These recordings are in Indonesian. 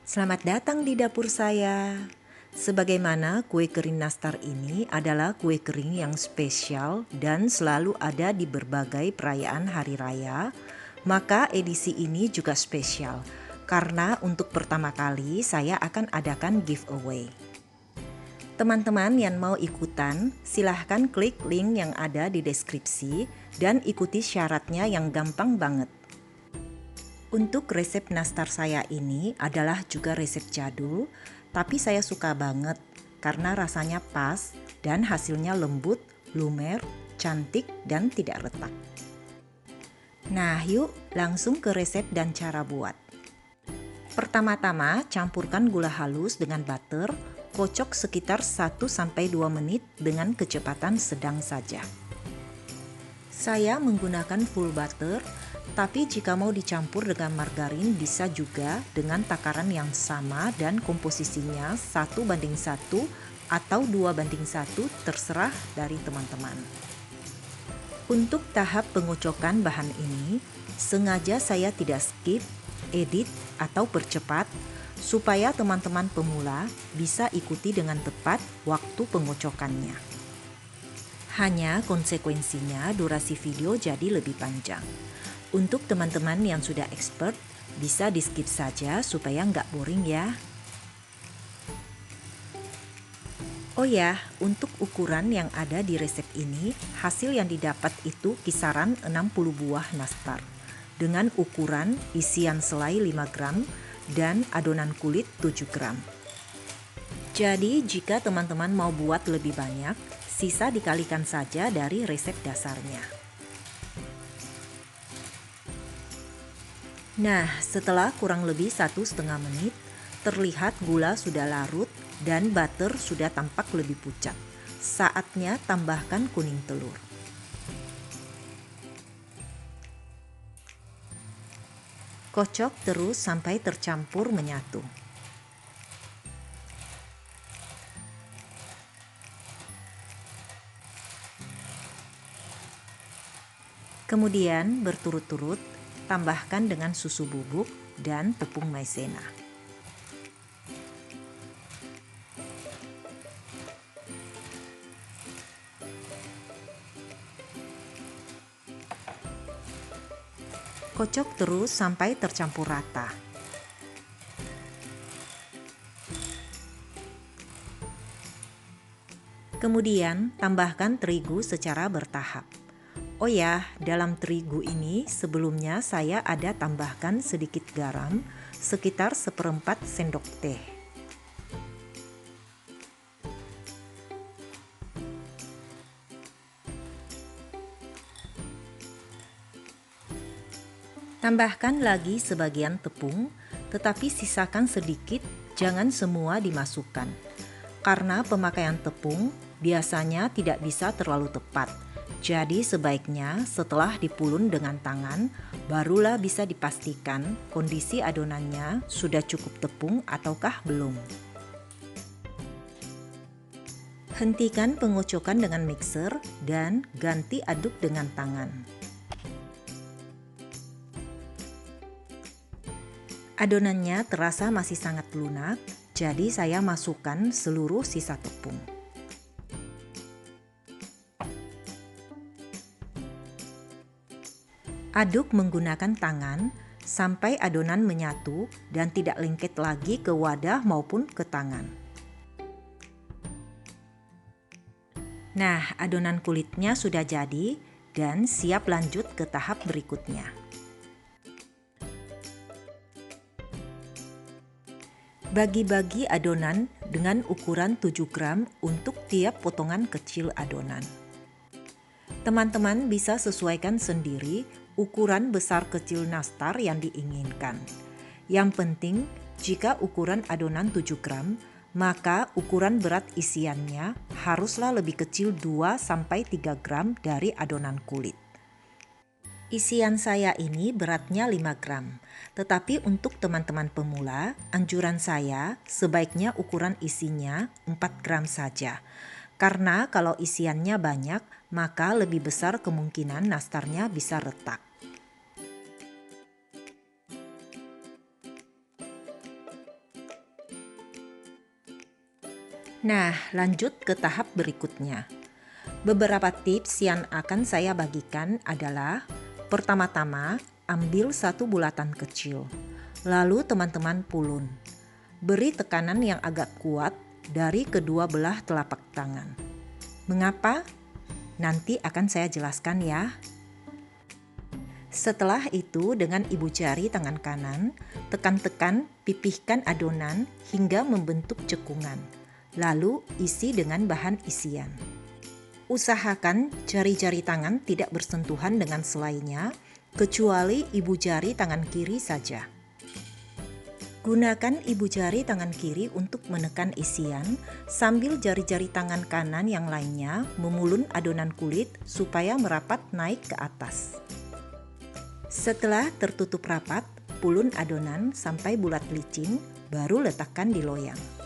Selamat datang di dapur saya. Sebagaimana kue kering nastar ini adalah kue kering yang spesial dan selalu ada di berbagai perayaan hari raya, maka edisi ini juga spesial karena untuk pertama kali saya akan adakan giveaway. Teman-teman yang mau ikutan, silahkan klik link yang ada di deskripsi dan ikuti syaratnya yang gampang banget. Untuk resep nastar saya ini adalah juga resep jadul, tapi saya suka banget karena rasanya pas dan hasilnya lembut, lumer, cantik, dan tidak retak. Nah, yuk langsung ke resep dan cara buat. Pertama-tama, campurkan gula halus dengan butter, kocok sekitar 1-2 menit dengan kecepatan sedang saja. Saya menggunakan full butter, tapi jika mau dicampur dengan margarin bisa juga dengan takaran yang sama dan komposisinya 1:1 atau 2:1 terserah dari teman-teman. Untuk tahap pengocokan bahan ini, sengaja saya tidak skip, edit, atau percepat supaya teman-teman pemula bisa ikuti dengan tepat waktu pengocokannya. Hanya konsekuensinya durasi video jadi lebih panjang. Untuk teman-teman yang sudah expert, bisa di skip saja supaya nggak boring ya. Oh ya, untuk ukuran yang ada di resep ini, hasil yang didapat itu kisaran 60 buah nastar. Dengan ukuran isian selai 5 gram dan adonan kulit 7 gram. Jadi jika teman-teman mau buat lebih banyak, sisa dikalikan saja dari resep dasarnya. Nah, setelah kurang lebih 1,5 menit, terlihat gula sudah larut dan butter sudah tampak lebih pucat. Saatnya tambahkan kuning telur. Kocok terus sampai tercampur menyatu. Kemudian berturut-turut tambahkan dengan susu bubuk dan tepung maizena. Kocok terus sampai tercampur rata. Kemudian tambahkan terigu secara bertahap. Oh ya, dalam terigu ini sebelumnya saya ada tambahkan sedikit garam, sekitar 1/4 sendok teh. Tambahkan lagi sebagian tepung, tetapi sisakan sedikit, jangan semua dimasukkan. Karena pemakaian tepung biasanya tidak bisa terlalu tepat. Jadi sebaiknya setelah dipulun dengan tangan, barulah bisa dipastikan kondisi adonannya sudah cukup tepung ataukah belum. Hentikan pengocokan dengan mixer dan ganti aduk dengan tangan. Adonannya terasa masih sangat lunak, jadi saya masukkan seluruh sisa tepung. Aduk menggunakan tangan sampai adonan menyatu dan tidak lengket lagi ke wadah maupun ke tangan. Nah, adonan kulitnya sudah jadi dan siap lanjut ke tahap berikutnya. Bagi-bagi adonan dengan ukuran 7 gram untuk tiap potongan kecil adonan. Teman-teman bisa sesuaikan sendiri ukuran besar kecil nastar yang diinginkan. Yang penting, jika ukuran adonan 7 gram, maka ukuran berat isiannya haruslah lebih kecil 2-3 gram dari adonan kulit. Isian saya ini beratnya 5 gram, tetapi untuk teman-teman pemula, anjuran saya sebaiknya ukuran isinya 4 gram saja. Karena kalau isiannya banyak, maka lebih besar kemungkinan nastarnya bisa retak. Nah, lanjut ke tahap berikutnya. Beberapa tips yang akan saya bagikan adalah: pertama-tama, ambil satu bulatan kecil. Lalu teman-teman pulun. Beri tekanan yang agak kuat dari kedua belah telapak tangan. Mengapa? Nanti akan saya jelaskan ya. Setelah itu dengan ibu jari tangan kanan, tekan-tekan, pipihkan adonan hingga membentuk cekungan. Lalu isi dengan bahan isian. Usahakan jari-jari tangan tidak bersentuhan dengan selainya, kecuali ibu jari tangan kiri saja. Gunakan ibu jari tangan kiri untuk menekan isian, sambil jari-jari tangan kanan yang lainnya memulun adonan kulit supaya merapat naik ke atas. Setelah tertutup rapat, pulun adonan sampai bulat licin, baru letakkan di loyang.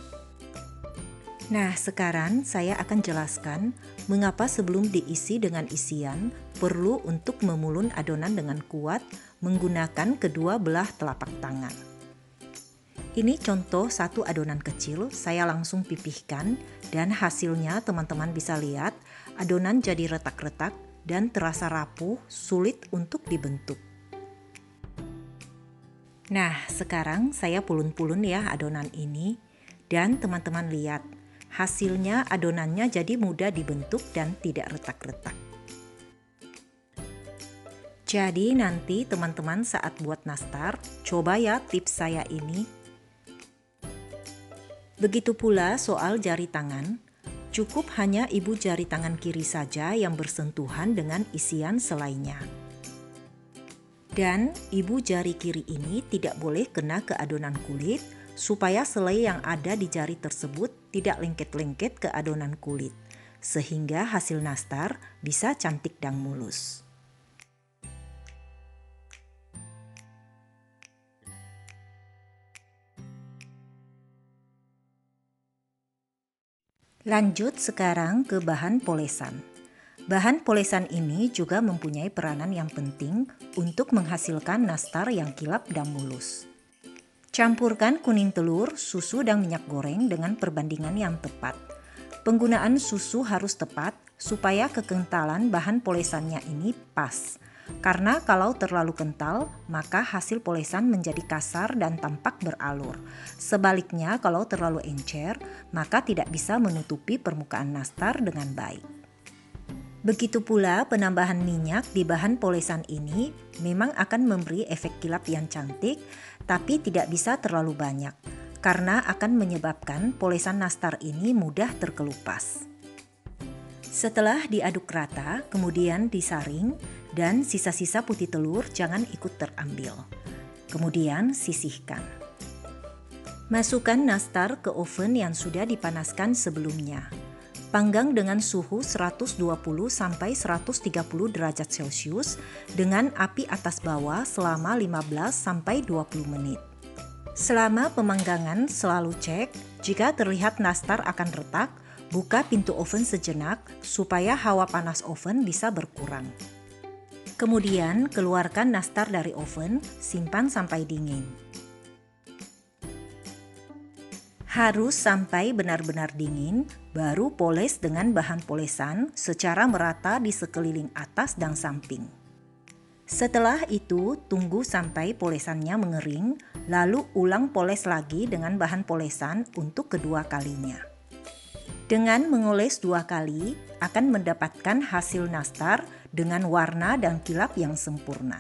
Nah, sekarang saya akan jelaskan mengapa sebelum diisi dengan isian perlu untuk memulun adonan dengan kuat menggunakan kedua belah telapak tangan. Ini contoh satu adonan kecil, saya langsung pipihkan dan hasilnya teman-teman bisa lihat adonan jadi retak-retak dan terasa rapuh, sulit untuk dibentuk. Nah, sekarang saya pulun-pulun ya adonan ini dan teman-teman lihat. Hasilnya adonannya jadi mudah dibentuk dan tidak retak-retak. Jadi nanti teman-teman saat buat nastar, coba ya tips saya ini. Begitu pula soal jari tangan, cukup hanya ibu jari tangan kiri saja yang bersentuhan dengan isian selainya. Dan ibu jari kiri ini tidak boleh kena ke adonan kulit, supaya selai yang ada di jari tersebut tidak lengket-lengket ke adonan kulit, sehingga hasil nastar bisa cantik dan mulus. Lanjut sekarang ke bahan polesan. Bahan polesan ini juga mempunyai peranan yang penting untuk menghasilkan nastar yang kilap dan mulus. Campurkan kuning telur, susu, dan minyak goreng dengan perbandingan yang tepat. Penggunaan susu harus tepat supaya kekentalan bahan polesannya ini pas. Karena kalau terlalu kental, maka hasil polesan menjadi kasar dan tampak beralur. Sebaliknya, kalau terlalu encer, maka tidak bisa menutupi permukaan nastar dengan baik. Begitu pula penambahan minyak di bahan polesan ini memang akan memberi efek kilap yang cantik, tapi tidak bisa terlalu banyak, karena akan menyebabkan polesan nastar ini mudah terkelupas. Setelah diaduk rata, kemudian disaring, dan sisa-sisa putih telur jangan ikut terambil. Kemudian sisihkan. Masukkan nastar ke oven yang sudah dipanaskan sebelumnya. Panggang dengan suhu 120 sampai 130 derajat Celcius dengan api atas bawah selama 15 sampai 20 menit. Selama pemanggangan selalu cek jika terlihat nastar akan retak, buka pintu oven sejenak supaya hawa panas oven bisa berkurang. Kemudian keluarkan nastar dari oven, simpan sampai dingin. Harus sampai benar-benar dingin, baru poles dengan bahan polesan secara merata di sekeliling atas dan samping. Setelah itu, tunggu sampai polesannya mengering, lalu ulang poles lagi dengan bahan polesan untuk kedua kalinya. Dengan mengoles 2 kali, akan mendapatkan hasil nastar dengan warna dan kilap yang sempurna.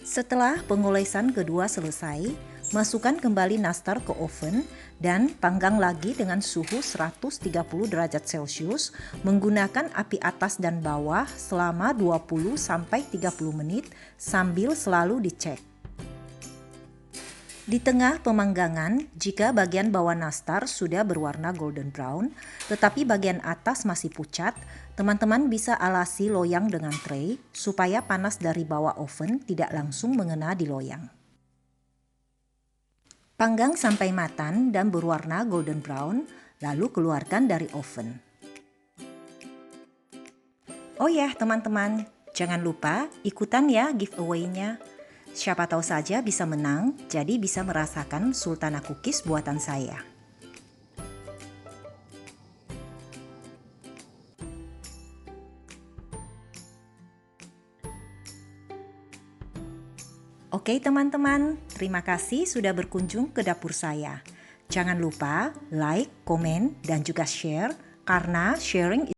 Setelah pengolesan kedua selesai, masukkan kembali nastar ke oven dan panggang lagi dengan suhu 130 derajat Celcius menggunakan api atas dan bawah selama 20 sampai 30 menit sambil selalu dicek. Di tengah pemanggangan, jika bagian bawah nastar sudah berwarna golden brown, tetapi bagian atas masih pucat, teman-teman bisa alasi loyang dengan tray supaya panas dari bawah oven tidak langsung mengena di loyang. Panggang sampai matang dan berwarna golden brown, lalu keluarkan dari oven. Oh ya teman-teman, jangan lupa ikutan ya giveaway-nya. Siapa tahu saja bisa menang, jadi bisa merasakan sultana cookies buatan saya. Oke teman-teman, terima kasih sudah berkunjung ke dapur saya. Jangan lupa like, komen, dan juga share, karena sharing